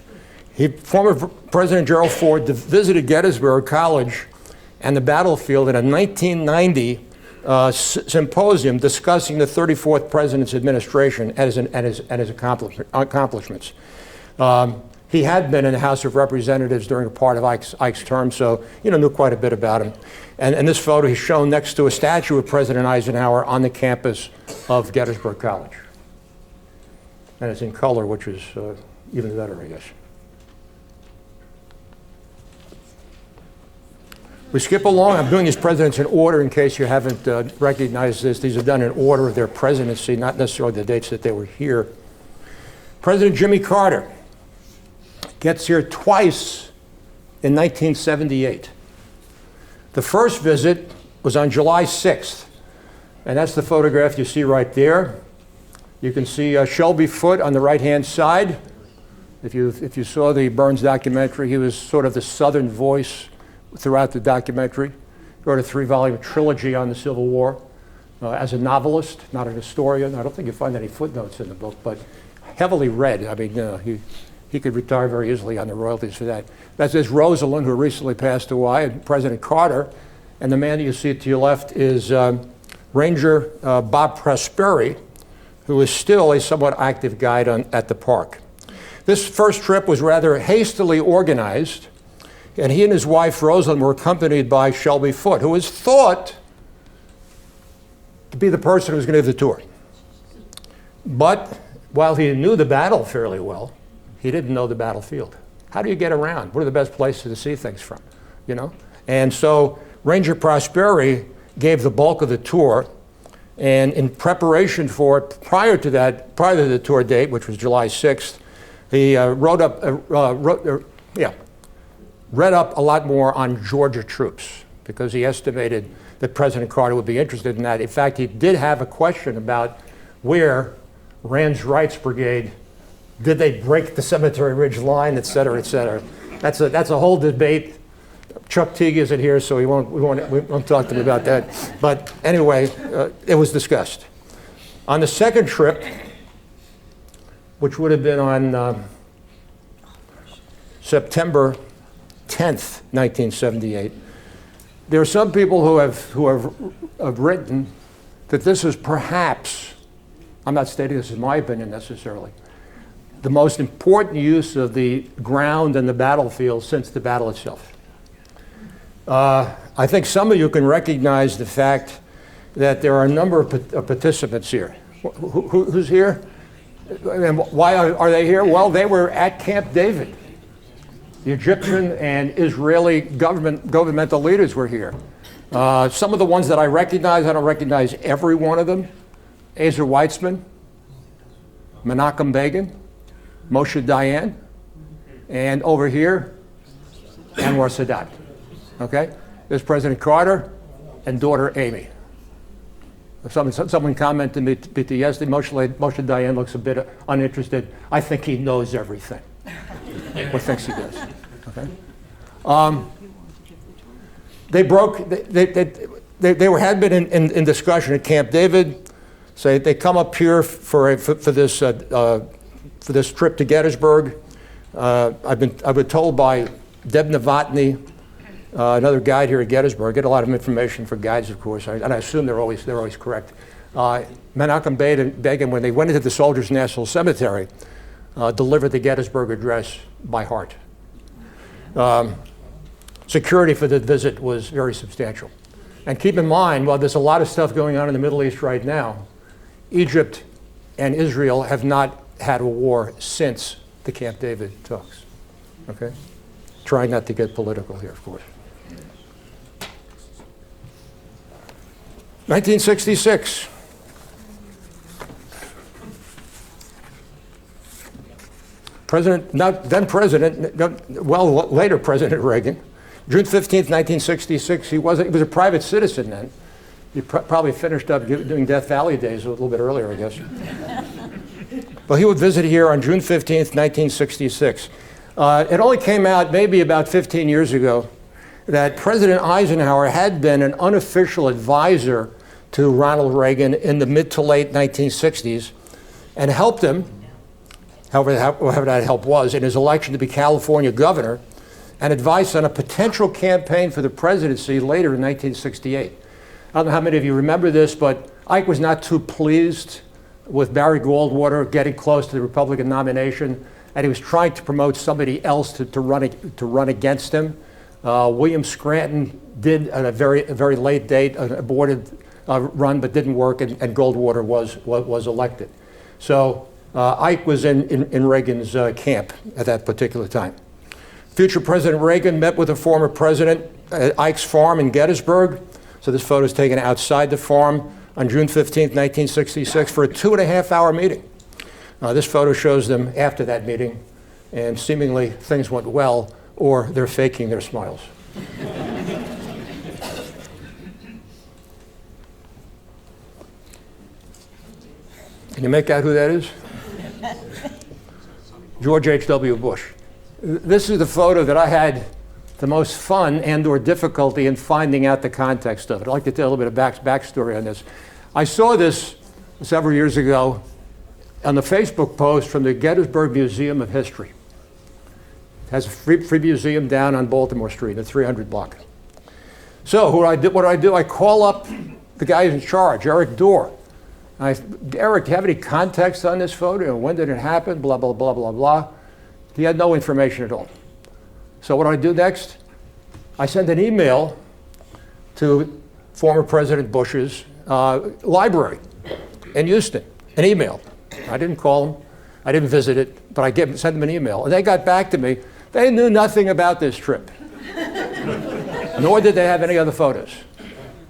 Former President Gerald Ford visited Gettysburg College and the battlefield in a 1990 symposium discussing the 34th president's administration and his accomplishments. He had been in the House of Representatives during a part of Ike's term, so knew quite a bit about him. And in this photo, he's shown next to a statue of President Eisenhower on the campus of Gettysburg College. And it's in color, which is even better, I guess. We skip along. I'm doing these presidents in order in case you haven't recognized this. These are done in order of their presidency, not necessarily the dates that they were here. President Jimmy Carter gets here twice in 1978. The first visit was on July 6th, and that's the photograph you see right there. You can see Shelby Foote on the right-hand side. If you saw the Burns documentary, he was sort of the Southern voice throughout the documentary. He wrote a 3-volume trilogy on the Civil War as a novelist, not a historian. I don't think you find any footnotes in the book, but heavily read. I mean, he could retire very easily on the royalties for that. That's Rosalind, who recently passed away, and President Carter. And the man that you see to your left is Ranger Bob Prosperi, who is still a somewhat active guide at the park. This first trip was rather hastily organized, and he and his wife, Rosalind, were accompanied by Shelby Foote, who is thought to be the person who was going to give the tour. But while he knew the battle fairly well, he didn't know the battlefield. How do you get around? What are the best places to see things from? And so Ranger Prosperi gave the bulk of the tour, and in preparation for it, prior to the tour date, which was July 6th, he read up a lot more on Georgia troops because he estimated that President Carter would be interested in that. In fact, he did have a question about where Rand's Wright's Brigade, did they break the Cemetery Ridge line, et cetera, et cetera. That's a whole debate. Chuck Teague isn't here, so we won't talk to him about that. But anyway, it was discussed. On the second trip, which would have been on September 10th, 1978, there are some people who have written that this is perhaps, I'm not stating this is my opinion necessarily, the most important use of the ground and the battlefield since the battle itself. I think some of you can recognize the fact that there are a number of participants here. Who's here? And why are they here? Well, they were at Camp David. The Egyptian and Israeli governmental leaders were here. Some of the ones that I recognize, I don't recognize every one of them. Ezer Weitzman, Menachem Begin, Moshe Dayan, and over here, Anwar Sadat. Okay? There's President Carter and daughter Amy. Someone commented to me yesterday, Moshe Dayan looks a bit uninterested. I think he knows everything. Or thinks he does. Okay? Had been in discussion at Camp David. So they come up here for this trip to Gettysburg. I've been told by Deb Novotny, another guide here at Gettysburg. I get a lot of information from guides, of course, and I assume they're always correct. Menachem Begin, when they went into the Soldiers' National Cemetery, delivered the Gettysburg Address by heart. Security for the visit was very substantial. And keep in mind, while there's a lot of stuff going on in the Middle East right now, Egypt and Israel have not had a war since the Camp David talks. Okay? Trying not to get political here, of course. 1966. Later President Reagan, June 15th, 1966, he was a private citizen then. He probably finished up doing Death Valley days a little bit earlier, I guess. But he would visit here on June 15th, 1966. It only came out maybe about 15 years ago that President Eisenhower had been an unofficial advisor to Ronald Reagan in the mid to late 1960s and helped him, however that help was, in his election to be California governor, and advice on a potential campaign for the presidency later in 1968. I don't know how many of you remember this, but Ike was not too pleased with Barry Goldwater getting close to the Republican nomination, and he was trying to promote somebody else to run against him. William Scranton did at a very late date an aborted run, but didn't work, and Goldwater was elected. So Ike was in Reagan's camp at that particular time. Future President Reagan met with a former president at Ike's farm in Gettysburg. So this photo is taken outside the farm on June 15, 1966, for a 2.5-hour meeting. This photo shows them after that meeting, and seemingly things went well, or they're faking their smiles. Can you make out who that is? George H.W. Bush. This is the photo that I had the most fun and or difficulty in finding out the context of it. I'd like to tell a little bit of backstory on this. I saw this several years ago on the Facebook post from the Gettysburg Museum of History. It has a free museum down on Baltimore Street, the 300 block. So what do I do? I call up the guy who's in charge, Eric Dorr. Eric, do you have any context on this photo? When did it happen? Blah, blah, blah, blah, blah. He had no information at all. So what do I do next? I send an email to former President Bush's library in Houston, an email. I didn't call him, I didn't visit it, but I sent them an email. And they got back to me. They knew nothing about this trip, nor did they have any other photos.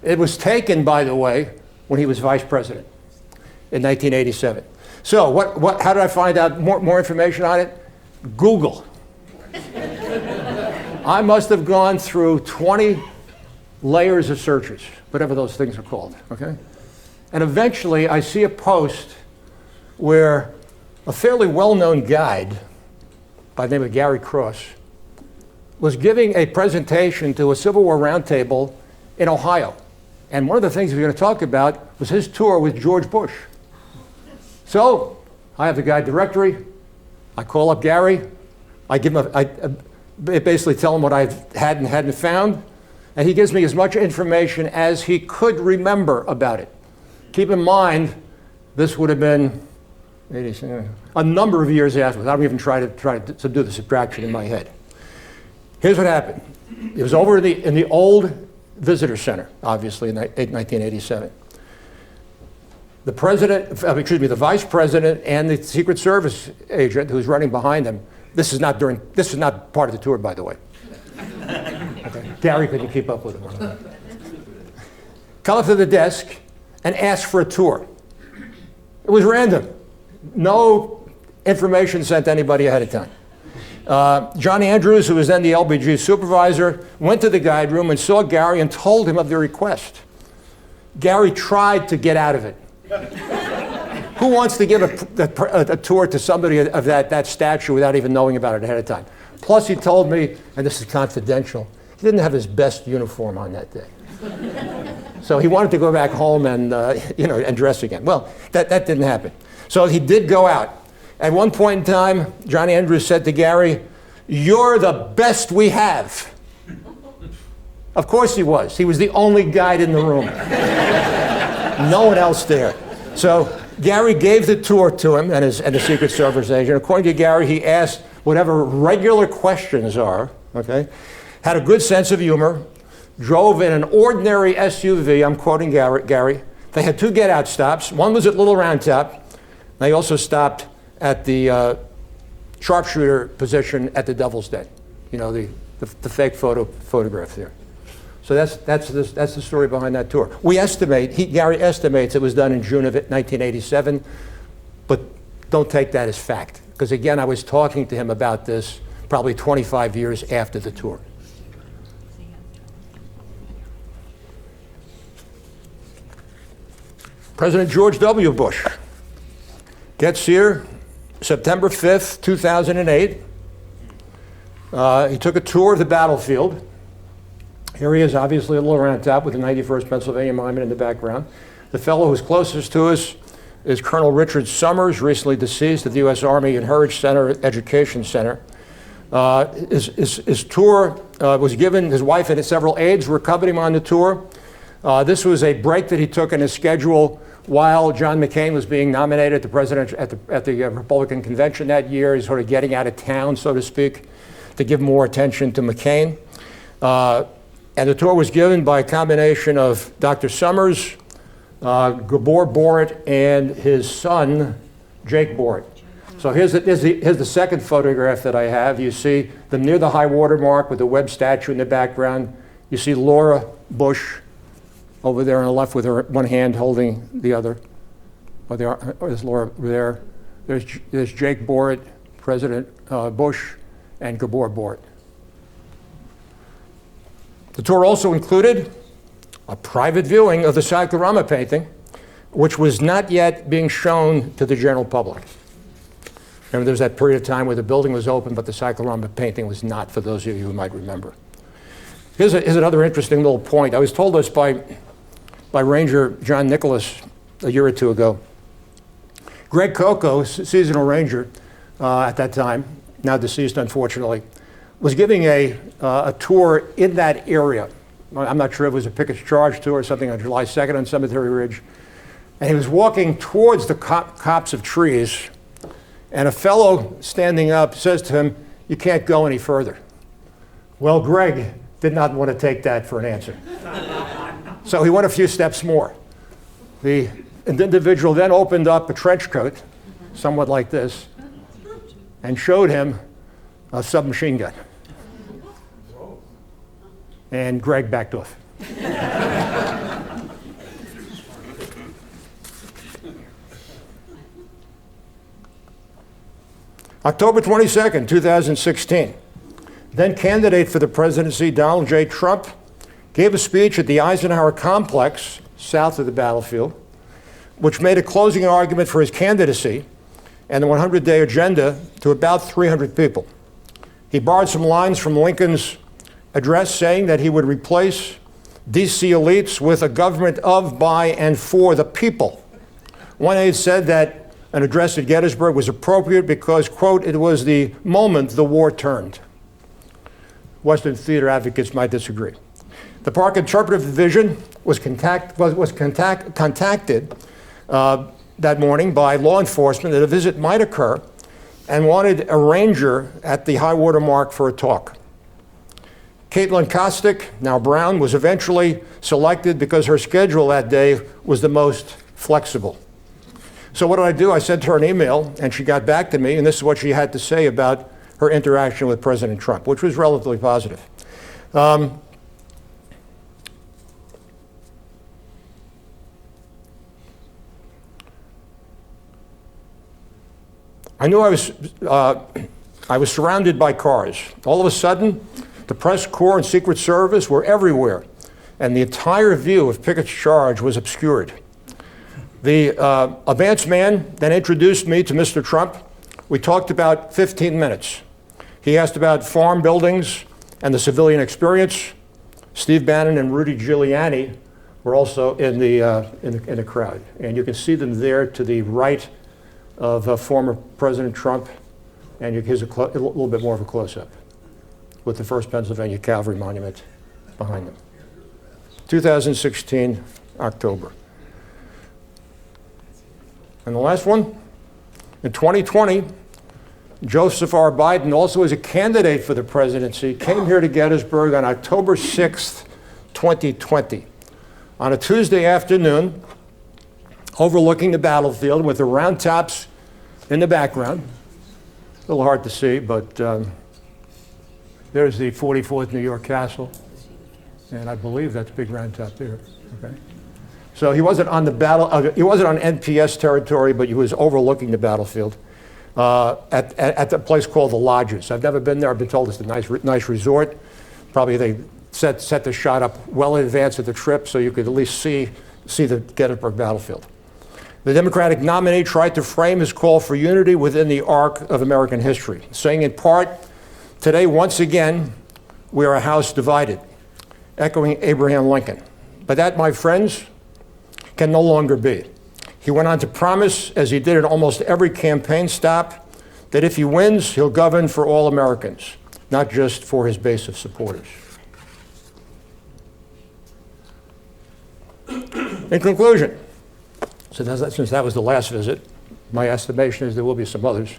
It was taken, by the way, when he was vice president in 1987. So how did I find out more information on it? Google. I must have gone through 20 layers of searches, whatever those things are called, okay? And eventually I see a post where a fairly well-known guide by the name of Gary Cross was giving a presentation to a Civil War roundtable in Ohio. And one of the things we were going to talk about was his tour with George Bush. So I have the guide directory. I call up Gary. I basically tell him what I had and hadn't found, and he gives me as much information as he could remember about it. Keep in mind, this would have been a number of years afterwards. I don't even try to do the subtraction in my head. Here's what happened. It was over in the old visitor center, obviously, in 1987. The vice president and the Secret Service agent who's running behind him. This is not part of the tour, by the way. Okay. Gary couldn't keep up with him. Come up to the desk and ask for a tour. It was random. No information sent to anybody ahead of time. John Andrews, who was then the LBG supervisor, went to the guide room and saw Gary and told him of the request. Gary tried to get out of it. Who wants to give a tour to somebody of that stature without even knowing about it ahead of time? Plus, he told me, and this is confidential, he didn't have his best uniform on that day. So he wanted to go back home and dress again. Well, that didn't happen. So he did go out. At one point in time, John Andrews said to Gary, "You're the best we have." Of course he was. He was the only guide in the room. No one else there. So Gary gave the tour to him and the Secret Service agent. According to Gary, he asked whatever regular questions are, okay? Had a good sense of humor, drove in an ordinary SUV. I'm quoting Gary. They had 2 get-out stops. One was at Little Round Top. They also stopped at the sharpshooter position at the Devil's Den. You know, the fake photograph there. So that's the story behind that tour. We estimate, Gary estimates it was done in June of 1987, but don't take that as fact. Because again, I was talking to him about this probably 25 years after the tour. President George W. Bush gets here September 5th, 2008. He took a tour of the battlefield. Here he is, obviously, a Little Round Top with the 91st Pennsylvania Monument in the background. The fellow who's closest to us is Colonel Richard Summers, recently deceased at the U.S. Army and Heritage Center Education Center. His tour was given, his wife and several aides were accompanying him on the tour. This was a break that he took in his schedule while John McCain was being nominated at the Republican convention that year. He's sort of getting out of town, so to speak, to give more attention to McCain. And the tour was given by a combination of Dr. Summers, Gabor Boritt, and his son, Jake Boritt. So here's the second photograph that I have. You see them near the high water mark with the Webb statue in the background. You see Laura Bush over there on the left with her one hand holding the other. There's Laura there. There's Jake Boritt, President Bush, and Gabor Boritt. The tour also included a private viewing of the cyclorama painting, which was not yet being shown to the general public. Remember, there was that period of time where the building was open, but the cyclorama painting was not, for those of you who might remember. Here's another interesting little point. I was told this by Ranger John Nicholas a year or two ago. Greg Coco, seasonal ranger at that time, now deceased unfortunately, was giving a tour in that area. I'm not sure if it was a Pickett's Charge tour or something on July 2nd on Cemetery Ridge. And he was walking towards the copse of trees, and a fellow standing up says to him, "You can't go any further." Well, Greg did not want to take that for an answer. So he went a few steps more. The individual then opened up a trench coat, somewhat like this, and showed him a submachine gun. And Greg backed off. October 22nd, 2016. Then candidate for the presidency, Donald J. Trump, gave a speech at the Eisenhower complex, south of the battlefield, which made a closing argument for his candidacy and the 100-day agenda to about 300 people. He borrowed some lines from Lincoln's address saying that he would replace DC elites with a government of, by, and for the people. One aide said that an address at Gettysburg was appropriate because, quote, it was the moment the war turned. Western theater advocates might disagree. The Park Interpretive Division was contacted that morning by law enforcement that a visit might occur and wanted a ranger at the high water mark for a talk. Caitlin Kostick, now Brown, was eventually selected because her schedule that day was the most flexible. So what did I do? I sent her an email, and she got back to me, and this is what she had to say about her interaction with President Trump, which was relatively positive. I knew I was surrounded by cars. All of a sudden, the press corps and Secret Service were everywhere, and the entire view of Pickett's Charge was obscured. The advance man then introduced me to Mr. Trump. We talked about 15 minutes. He asked about farm buildings and the civilian experience. Steve Bannon and Rudy Giuliani were also in the crowd, and you can see them there to the right of former President Trump, and here's a little bit more of a close-up with the 1st Pennsylvania Cavalry Monument behind them. 2016, October. And the last one, in 2020, Joseph R. Biden, also as a candidate for the presidency, came here to Gettysburg on October 6th, 2020. On a Tuesday afternoon, overlooking the battlefield with the round tops in the background. A little hard to see, but there's the 44th New York Castle, and I believe that's Big Round Top there. Okay, so he wasn't on the he wasn't on NPS territory, but he was overlooking the battlefield at the place called the Lodges. I've never been there. I've been told it's a nice resort. Probably they set the shot up well in advance of the trip, so you could at least see the Gettysburg battlefield. The Democratic nominee tried to frame his call for unity within the arc of American history, saying in part, "Today, once again, we are a house divided," echoing Abraham Lincoln. But that, my friends, can no longer be. He went on to promise, as he did in almost every campaign stop, that if he wins, he'll govern for all Americans, not just for his base of supporters. In conclusion, since that was the last visit, my estimation is there will be some others.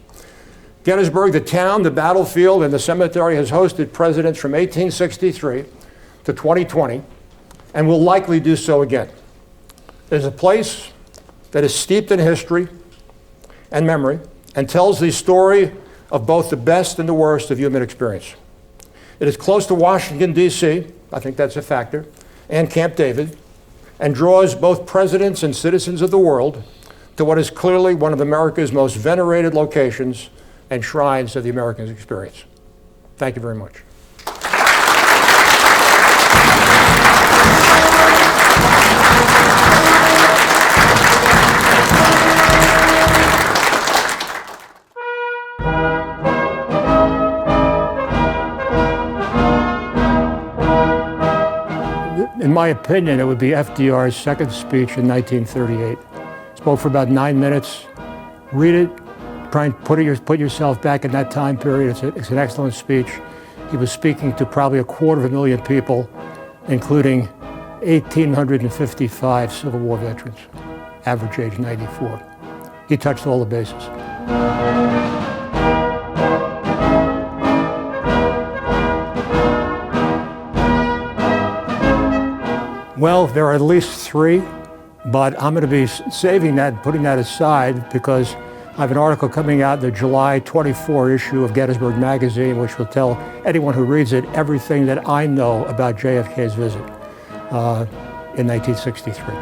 Gettysburg, the town, the battlefield, and the cemetery has hosted presidents from 1863 to 2020 and will likely do so again. It is a place that is steeped in history and memory and tells the story of both the best and the worst of human experience. It is close to Washington, D.C., I think that's a factor, and Camp David, and draws both presidents and citizens of the world to what is clearly one of America's most venerated locations and shrines of the American experience. Thank you very much. In my opinion, it would be FDR's second speech in 1938. Spoke for about 9 minutes. Read it, try and put yourself back in that time period. It's an excellent speech. He was speaking to probably 250,000 people, including 1,855 Civil War veterans, average age 94. He touched all the bases. Well, there are at least 3, but I'm going to be saving that, putting that aside, because I have an article coming out in the July 24 issue of Gettysburg Magazine, which will tell anyone who reads it everything that I know about JFK's visit in 1963.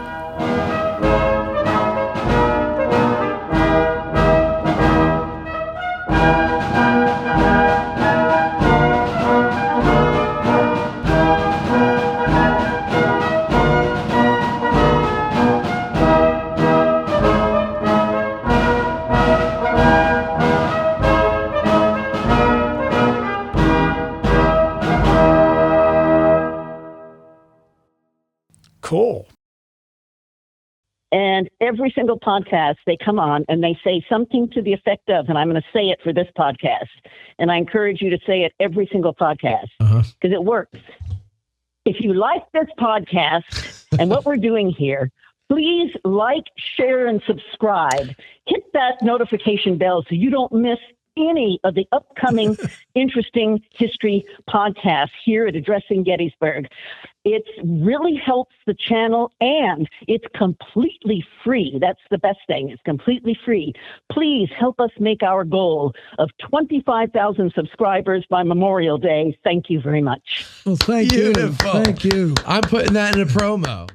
Cool. And every single podcast, they come on and they say something to the effect of, and I'm going to say it for this podcast, and I encourage you to say it every single podcast, because it works. If you like this podcast and what we're doing here, please like, share, and subscribe. Hit that notification bell so you don't miss any of the upcoming interesting history podcasts here at Addressing Gettysburg. It really helps the channel, and it's completely free. That's the best thing. It's completely free. Please help us make our goal of 25,000 subscribers by Memorial Day. Thank you very much. Well, thank you. Beautiful. Thank you. I'm putting that in a promo.